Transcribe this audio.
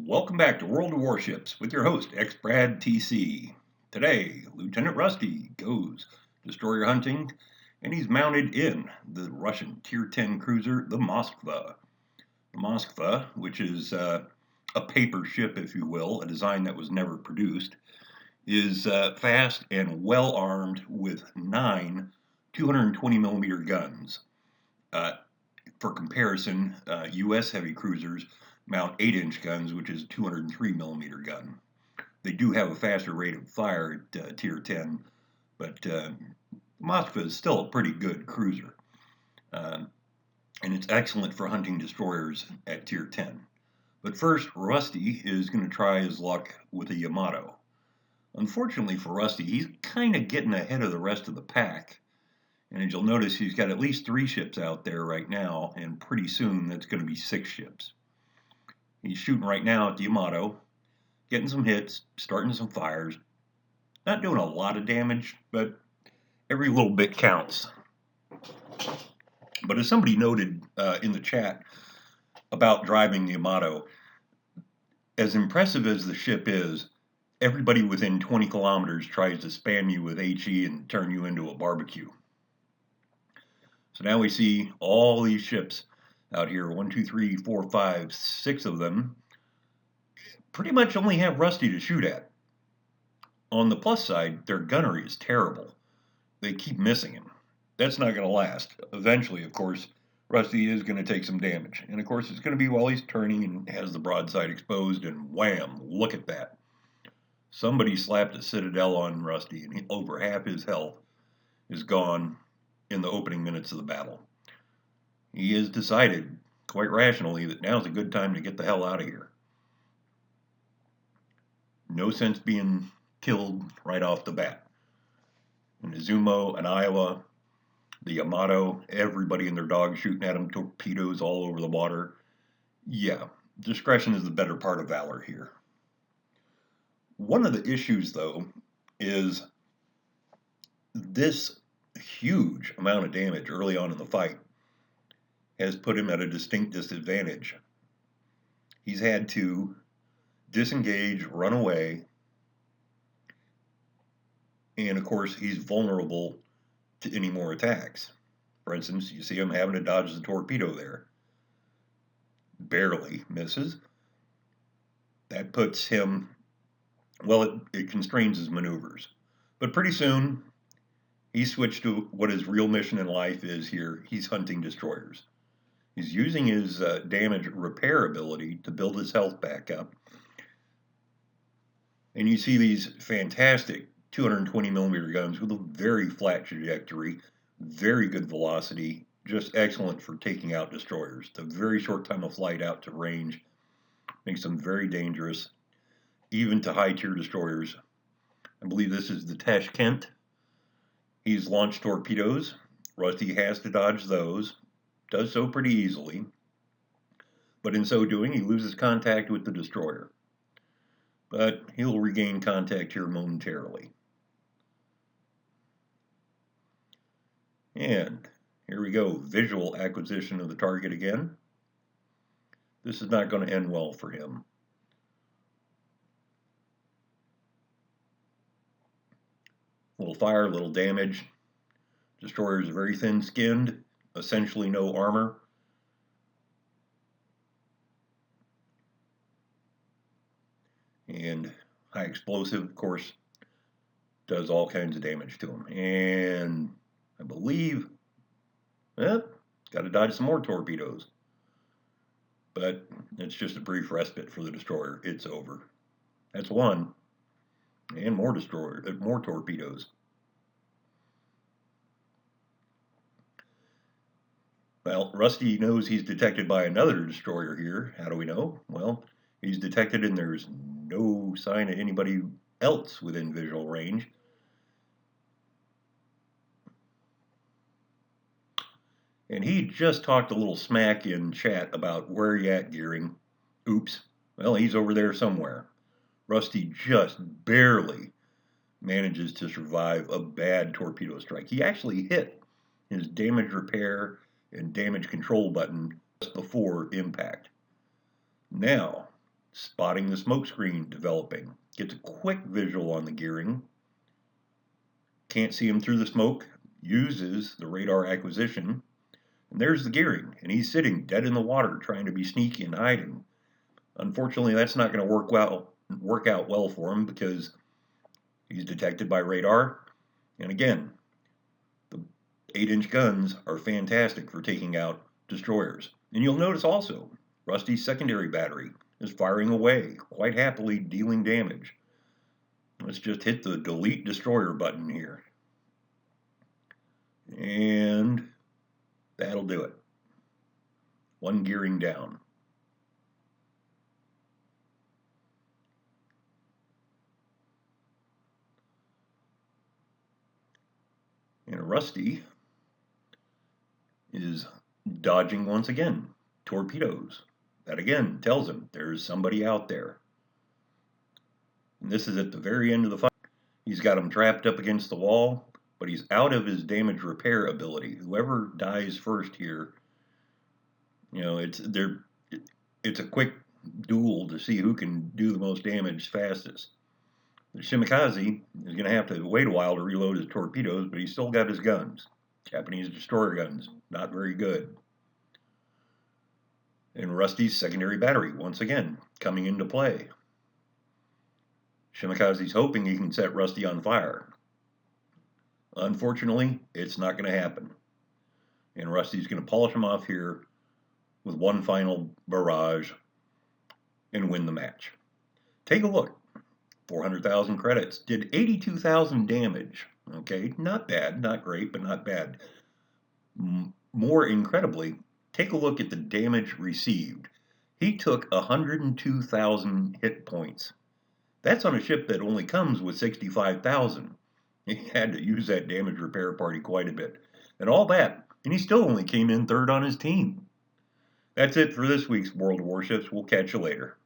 Welcome back to World of Warships with your host, X-Brad TC. Today, Lieutenant Rusty goes destroyer hunting, and he's mounted in the Russian Tier 10 cruiser, the Moskva. The Moskva, which is a paper ship, if you will, a design that was never produced, is fast and well armed with 9 220 millimeter guns. Uh, for comparison, U.S. heavy cruisers mount 8-inch guns, which is a 203 millimeter gun. They do have a faster rate of fire at Tier 10, but Moskva is still a pretty good cruiser. And it's excellent for hunting destroyers at Tier 10. But first, Rusty is going to try his luck with a Yamato. Unfortunately for Rusty, he's kind of getting ahead of the rest of the pack. And as you'll notice, he's got at least 3 ships out there right now, and pretty soon that's going to be 6 ships. He's shooting right now at the Yamato, getting some hits, starting some fires. Not doing a lot of damage, but every little bit counts. But as somebody noted in the chat about driving the Yamato, as impressive as the ship is, everybody within 20 kilometers tries to spam you with HE and turn you into a barbecue. So now we see all these ships out here, 1, 2, 3, 4, 5, 6 of them, pretty much only have Rusty to shoot at. On the plus side, their gunnery is terrible. They keep missing him. That's not going to last. Eventually, of course, Rusty is going to take some damage. And of course, it's going to be while he's turning and has the broadside exposed, and wham, look at that. Somebody slapped a Citadel on Rusty, and over half his health is gone in the opening minutes of the battle. He has decided, quite rationally, that now's a good time to get the hell out of here. No sense being killed right off the bat. In Izumo and Iowa, the Yamato, everybody and their dog shooting at him, torpedoes all over the water. Yeah, discretion is the better part of valor here. One of the issues, though, is this huge amount of damage early on in the fight has put him at a distinct disadvantage. He's had to disengage, run away, and of course he's vulnerable to any more attacks. For instance, you see him having to dodge the torpedo there. Barely misses. That puts him, well, it constrains his maneuvers. But pretty soon, he switched to what his real mission in life is here. He's hunting destroyers. He's using his damage repair ability to build his health back up. And you see these fantastic 220 millimeter guns with a very flat trajectory, very good velocity, just excellent for taking out destroyers. The very short time of flight out to range makes them very dangerous, even to high tier destroyers. I believe this is the Tashkent. He's launched torpedoes. Rusty has to dodge those. Does so pretty easily. But in so doing, he loses contact with the destroyer. But he'll regain contact here momentarily. And here we go, visual acquisition of the target again. This is not going to end well for him. Little fire, little damage. Destroyers are very thin-skinned, essentially no armor. And high explosive, of course, does all kinds of damage to him. And I believe, got to dodge some more torpedoes. But it's just a brief respite for the destroyer. It's over. That's one. And more torpedoes. Well, Rusty knows he's detected by another destroyer here. How do we know? Well, he's detected and there's no sign of anybody else within visual range. And he just talked a little smack in chat about where you at, Gearing. Oops. Well, he's over there somewhere. Rusty just barely manages to survive a bad torpedo strike. He actually hit his damage repair and damage control button just before impact. Now, spotting the smoke screen developing. Gets a quick visual on the gearing. Can't see him through the smoke. Uses the radar acquisition. And there's the gearing. And he's sitting dead in the water trying to be sneaky and hiding. Unfortunately, that's not going to work out well for him because he's detected by radar. And again, the 8-inch guns are fantastic for taking out destroyers. And you'll notice also, Rusty's secondary battery is firing away, quite happily dealing damage. Let's just hit the delete destroyer button here. And that'll do it. One gearing down. And Rusty is dodging once again. Torpedoes. That again tells him there's somebody out there. And this is at the very end of the fight. He's got him trapped up against the wall, but he's out of his damage repair ability. Whoever dies first here, it's a quick duel to see who can do the most damage fastest. The Shimakaze is going to have to wait a while to reload his torpedoes, but he's still got his guns. Japanese destroyer guns, not very good. And Rusty's secondary battery, once again, coming into play. Shimakaze's hoping he can set Rusty on fire. Unfortunately, it's not going to happen. And Rusty's going to polish him off here with one final barrage and win the match. Take a look. 400,000 credits. Did 82,000 damage. Okay, not bad, not great, but not bad. More incredibly, take a look at the damage received. He took 102,000 hit points. That's on a ship that only comes with 65,000. He had to use that damage repair party quite a bit. And all that, and he still only came in third on his team. That's it for this week's World of Warships. We'll catch you later.